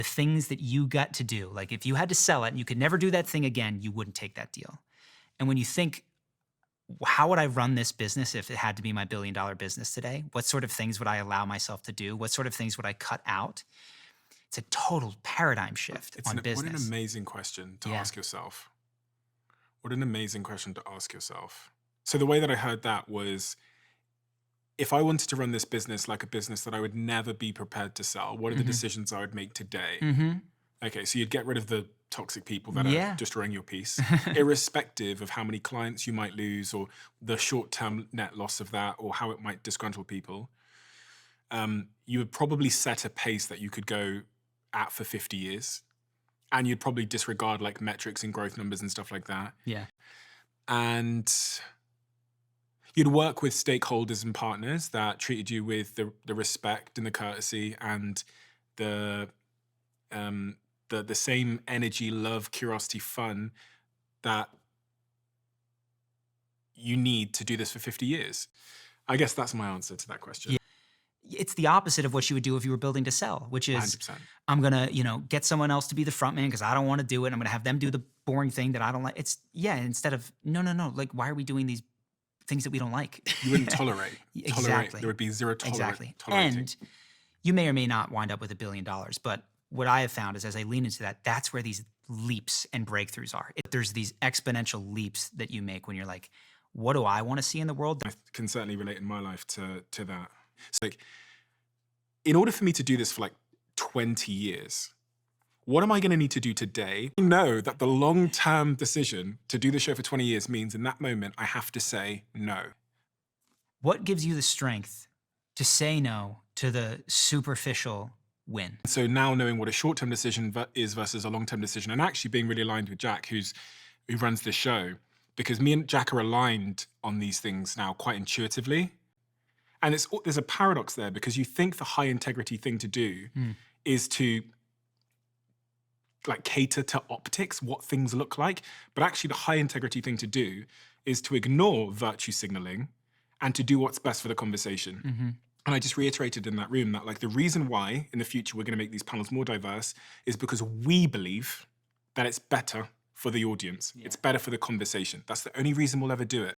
The things that you got to do, like if you had to sell it and you could never do that thing again, you wouldn't take that deal. And when you think, how would I run this business if it had to be my billion-dollar business today? What sort of things would I allow myself to do? What sort of things would I cut out? It's a total paradigm shift on What an business. amazing question to Yeah. ask yourself. What an amazing question to ask yourself. So the way that I heard that was, if I wanted to run this business like a business that I would never be prepared to sell, what are the Mhm. decisions I would make today? Mhm. Okay, so you'd get rid of the toxic people that are Yeah. destroying your piece, irrespective of how many clients you might lose or the short-term net loss of that or how it might disgruntle people. You would probably set a pace that you could go at for 50 years. And you'd probably disregard like metrics and growth numbers and stuff like that. Yeah. And you'd work with stakeholders and partners that treated you with the respect and the courtesy and the the same energy, love, curiosity, fun that you need to do this for 50 years. I guess that's my answer to that question. Yeah. It's the opposite of what you would do if you were building to sell, which is 100%. I'm gonna, get someone else to be the front man because I don't want to do it. I'm gonna have them do the boring thing that I don't like. It's yeah, instead of no, no, no. Like, why are we doing these things that we don't like? You wouldn't tolerate. There Exactly. would be zero Exactly. tolerating. And you may or may not wind up with $1 billion, but what I have found is as I lean into that, that's where these leaps and breakthroughs are. There's these exponential leaps that you make when you're like, what do I want to see in the world? I can certainly relate in my life to that. So like, in order for me to do this for like 20 years, what am I going to need to do today? I know that the long-term decision to do the show for 20 years means in that moment, I have to say no. What gives you the strength to say no to the superficial win? So now knowing what a short-term decision is versus a long-term decision, and actually being really aligned with Jack, who runs this show, because me and Jack are aligned on these things now quite intuitively. And there's a paradox there because you think the high integrity thing to do Mm. is to like cater to optics, what things look like. But actually the high integrity thing to do is to ignore virtue signaling and to do what's best for the conversation. Hmm. And I just reiterated in that room that like the reason why in the future we're going to make these panels more diverse is because we believe that it's better for the audience. Yeah. It's better for the conversation. That's the only reason we'll ever do it.